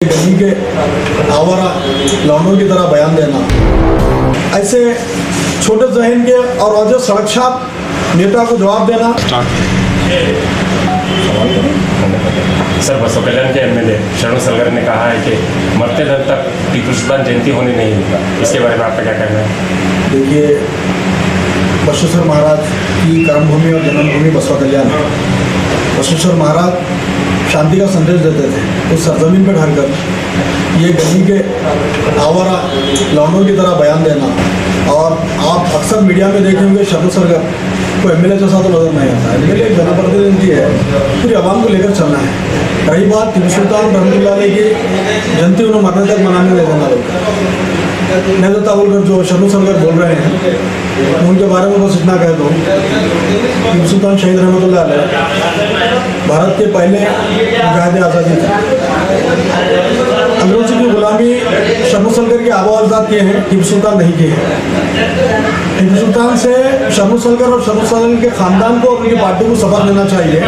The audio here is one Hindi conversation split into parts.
गली के आवारा लौंडों की तरह बयान देना, ऐसे छोटे जहन के और अजय सड़क छाप नेता को जवाब देना। सर, बसो कल्याण के एमएलए शरणु सलगर ने कहा है कि मरते दम तक टीपू सुल्तान जयंती होने नहीं दूंगा। इसके बारे में आपका क्या कहना है? देखिए, बसवेश्वर महाराज की कर्मभूमि और जन्मभूमि बसवा कल्याण है। बसवेश्वर महाराज शांति का संदेश देते थे। उस सरजमीन पर ठहरकर ये गली के आवारा लौंडों की तरह बयान देना, और आप अक्सर मीडिया में देखेंगे शरणु सलगर को एमएलए जैसा तो नजर नहीं आता है। एमएलए एक जनप्रतिनिधि है, पूरी आवाम को लेकर चलना है। रही बात टीपू सुल्तान रहमतुल्लाह अलैह की जयंती उन्हें मरने तक मनाने ले जाना लोग नहीं देता बोलकर जो शरणु सलगर बोल रहे हैं, उनके बारे में बस इतना कह दूँ, टीपू सुल्तान शहीद रहमतुल्लाह अलैह भारत के पहले मुजाहिद आज़ादी थे। अंग्रेजों की गुलामी शरणु सलगर की आवाज़ किए हैं, टीपू सुल्तान नहीं किए हैं। टीपू सुल्तान से शरणु सलगर और शरणु सलगर के ख़ानदान को और उनकी पार्टी को सबक लेना चाहिए।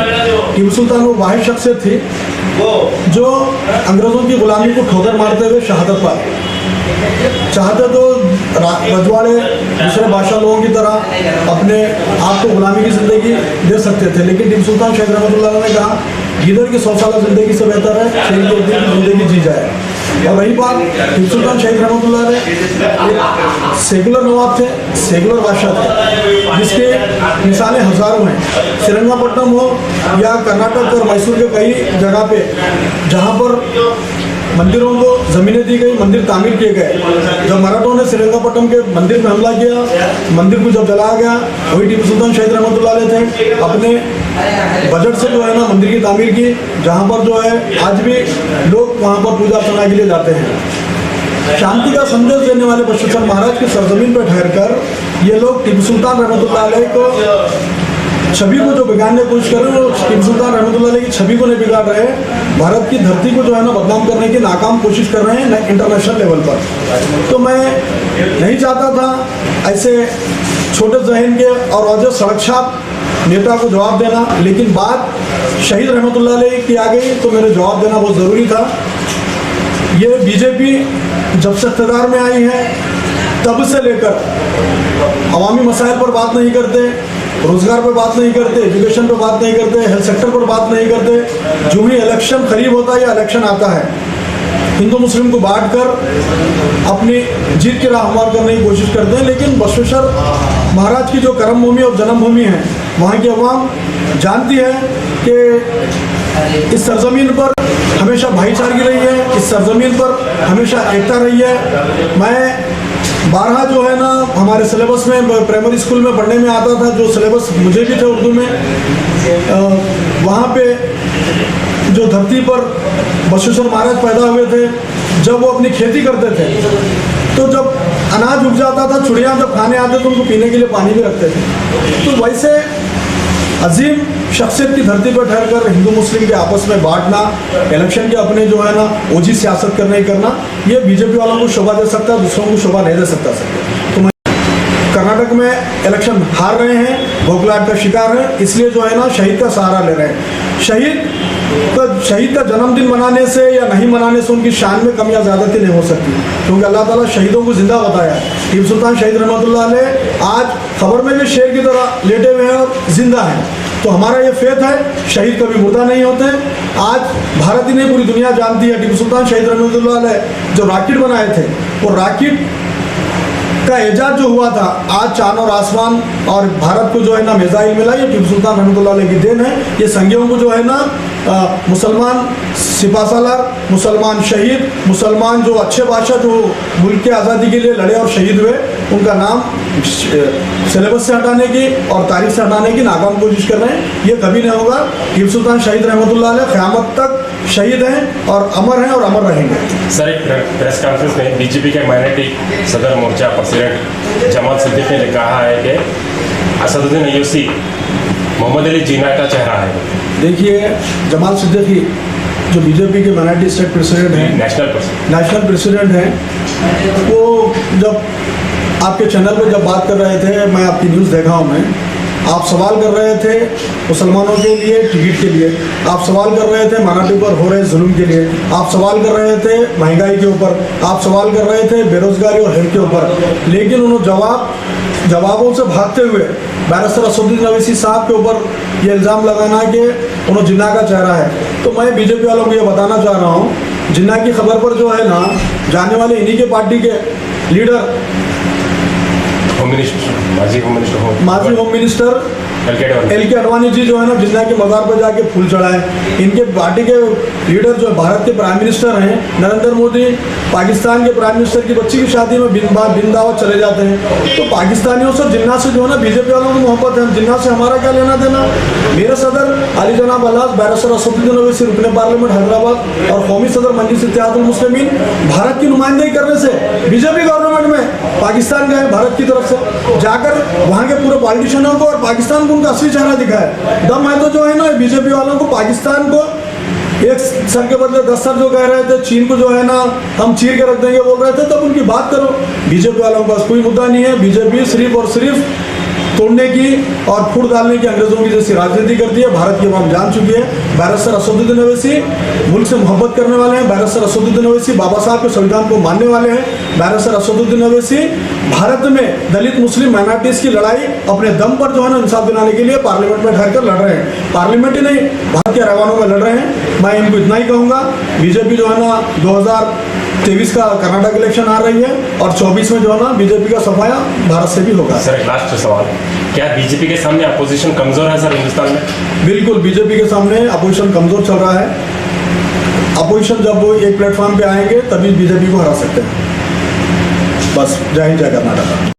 टीपू सुल्तान वो वाहिद शख्सियत थी जो अंग्रेज़ों की गुलामी को ठोकर मारते हुए शहादत पाई। चाहते तो रजवाड़े दूसरे बादशाह लोगों की तरह अपने आप को गुलामी की ज़िंदगी दे सकते थे, लेकिन टीपू सुल्तान शहीद रहमतुल्लाह अलैह ने कहा गिदड़ की 100 साल ज़िंदगी से बेहतर है शेर की एक दिन की ज़िंदगी जी जाए। और रही बात, टीपू सुल्तान शहीद रहमतुल्लाह अलैह सेकुलर नवाब थे, सेकुलर बादशाह थे, जिसके मिसालें हज़ारों हैं। श्रीरंगपट्टनम हो या कर्नाटक और मैसूर के कई जगह पे जहाँ पर मंदिरों को ज़मीनें दी गई, मंदिर तामीर किए गए। जब मराठों ने श्रीरंगपट्टनम के मंदिर में हमला किया, मंदिर को जब जलाया गया, वही टीपू सुल्तान शहीद रहमतुल्लाह अलैह थे, अपने बजट से जो है ना मंदिर की तामीर की, जहाँ पर जो है आज भी लोग वहाँ पर पूजा अर्चना के लिए जाते हैं। शांति का संदेश देने वाले बसवेश्वर महाराज की सरजमीन पर ठहरकर ये लोग टीपू सुल्तान रहमतुल्लाह अलैह को छवि को जो बिगाड़ने की कोशिश कर रहे हैं, वो टीपू सुल्तान रहमतुल्लाह अलैह की छवि को नहीं बिगाड़ रहे हैं, भारत की धरती को जो है ना बदनाम करने की नाकाम कोशिश कर रहे हैं इंटरनेशनल लेवल पर। तो मैं नहीं चाहता था ऐसे छोटे जहन के और अजय सड़क छाप नेता को जवाब देना, लेकिन बात शहीद रहमतुल्लाह अलैह की आ गई तो मैंने जवाब देना बहुत ज़रूरी था। ये बीजेपी जब से इक़्तिदार में आई है तब से लेकर अवामी मसाइल पर बात नहीं करते, रोजगार पर बात नहीं करते, एजुकेशन पर बात नहीं करते, हेल्थ सेक्टर पर बात नहीं करते। जो भी इलेक्शन करीब होता है या इलेक्शन आता है, हिंदू मुस्लिम को बांट कर अपनी जीत की राह हमवार करने की कोशिश करते हैं। लेकिन बसवेश्वर महाराज की जो कर्मभूमि और जन्मभूमि है, वहाँ की अवाम जानती है कि इस सरजमीन पर हमेशा भाईचारगी रही है, इस सरजमीन पर हमेशा एकता रही है। मैं बारहा जो है ना हमारे सिलेबस में प्राइमरी स्कूल में पढ़ने में आता था, जो सिलेबस मुझे भी थे उर्दू में, वहाँ पे जो धरती पर बसवेश्वर महाराज पैदा हुए थे, जब वो अपनी खेती करते थे तो जब अनाज उग जाता था, चिड़िया जब खाने आते तो उनको पीने के लिए पानी भी रखते थे। तो वैसे अजीम शख्सियत की धरती पर ठहरकर हिंदू मुस्लिम के आपस में बांटना, इलेक्शन के अपने जो है ना ओझी सियासत करने करना, ये बीजेपी वालों को शोभा दे सकता है, दूसरों को शोभा नहीं दे सकता। तो मैं कर्नाटक में इलेक्शन हार रहे हैं, भोगलाट का शिकार है, इसलिए जो है ना शहीद का सहारा ले रहे हैं। शहीद का जन्मदिन मनाने से या नहीं मनाने से उनकी शान में कम या ज़्यादती नहीं हो सकती, क्योंकि अल्लाह ताला शहीदों को जिंदा बताया है। टीपू सुल्तान शहीद रहमतुल्लाह अलैह आज खबर में भी शेर की तरह लेटे हुए हैं और जिंदा हैं। तो हमारा ये फेथ है, शहीद कभी मुर्दा नहीं होते। आज भारत ही नहीं पूरी दुनिया जानती है टीपू सुल्तान शहीद रहमतुल्लाह अलैह जो रॉकेट बनाए थे, वो रॉकेट का एजाज जो हुआ था, आज चांद और आसमान और भारत को जो है ना मिसाइल मिला, ये टीपू सुल्तान रहमतुल्लाह अलैह की देन है। ये संज्ञों को जो है ना मुसलमान सिपाहसालार, मुसलमान शहीद, मुसलमान जो अच्छे बादशाह जो मुल्क की आज़ादी के लिए लड़े और शहीद हुए, उनका नाम सिलेबस से हटाने की और तारीख से हटाने की नाकाम कोशिश कर रहे हैं। ये कभी नहीं होगा। टीपू सुल्तान शहीद रहमतुल्लाह अलैह क़यामत तक शहीद हैं और अमर रहेंगे। सर, एक प्रेस कॉन्फ्रेंस में बीजेपी के माइनॉरिटी सदर मोर्चा प्रेसिडेंट जमाल सिद्दीकी ने कहा है कि असदुद्दीन ओवैसी मोहम्मद अली जिन्ना का चेहरा है। देखिए, जमाल सिद्दीकी जो बीजेपी के माइनॉरिटी स्टेट प्रेसिडेंट हैं, नेशनल प्रेसिडेंट हैं, वो जब आपके चैनल पर जब बात कर रहे थे, मैं आपकी न्यूज़ देखा हूँ मैं, आप सवाल कर रहे थे मुसलमानों के लिए टिकट के लिए, आप सवाल कर रहे थे मराठी पर हो रहे जुल्म के लिए, आप सवाल कर रहे थे महंगाई के ऊपर, आप सवाल कर रहे थे बेरोजगारी और हेल्थ के ऊपर, लेकिन उन्होंने जवाबों से भागते हुए बैरिस्टर असदुद्दीन ओवैसी साहब के ऊपर ये इल्ज़ाम लगाना कि उन्होंने जिन्ना का चेहरा है। तो मैं बीजेपी वालों को ये बताना चाह रहा हूँ, जिन्ना की खबर पर जो है ना जाने वाले इन्हीं के पार्टी के लीडर, माजी होम मिनिस्टर एल के अडवाणी जी जो है ना जिन्ना के मज़ार पर जाके फूल चढ़ाए। इनके पार्टी के लीडर जो भारत के प्राइम मिनिस्टर हैं नरेंद्र मोदी, पाकिस्तान के प्राइम मिनिस्टर की बच्ची की शादी में बिन दावत चले जाते हैं। तो पाकिस्तानियों से जिन्ना से जो है ना बीजेपी वालों को मोहब्बत है, जिन्ना से हमारा क्या लेना देना। मेरे सदर अली जनाब अल्लाह बैरिस्टर असदुद्दीन ओवैसी रुकने पार्लियामेंट हैदराबाद और कौमी सदर मजलिस इत्तेहादुल मुस्लिमीन भारत की नुमाइंदगी करने से बीजेपी गवर्नमेंट में पाकिस्तान गए, भारत की तरफ से जाकर वहाँ के पूरे पॉलिटिशियनों को और पाकिस्तान उनका असली चेहरा दिखाया। दम है तो जो है ना बीजेपी वालों को पाकिस्तान को एक सर के बदले 10 सर जो कह रहे थे, चीन को जो है ना हम चीर के रख देंगे बोल रहे थे, तब उनकी बात करो। बीजेपी वालों के पास कोई मुद्दा नहीं है। बीजेपी सिर्फ और सिर्फ तोड़ने की और फूट डालने की अंग्रेजों की जैसी राजनीति करती है। भारत की आवाम जान चुकी है। बैरिस्टर असदुद्दीन ओवैसी मुल्क से मोहब्बत करने वाले हैं। बैरिस्टर असदुद्दीन ओवैसी बाबा साहब के संविधान को मानने वाले हैं। बैरिस्टर असदुद्दीन ओवैसी भारत में दलित मुस्लिम माइनॉरिटीज़ की लड़ाई अपने दम पर जो है ना इंसाफ दिलाने के लिए पार्लियामेंट में ठहर कर लड़ रहे हैं। पार्लियामेंट ही नहीं, भारत के रवानों में लड़ रहे हैं। मैं इनको इतना ही कहूँगा, बीजेपी जो है ना 2023 का कर्नाटक इलेक्शन आ रही है और 24 में जो है ना बीजेपी का सफाया भारत से भी होगा। सर एक लास्ट सवाल, क्या बीजेपी के सामने अपोजिशन कमजोर है सर हिंदुस्तान में? बिल्कुल बीजेपी के सामने अपोजिशन कमजोर चल रहा है। अपोजिशन जब वो एक प्लेटफॉर्म पे आएंगे तभी बीजेपी को हरा सकते हैं। बस जय हिंद जय कर्नाटक।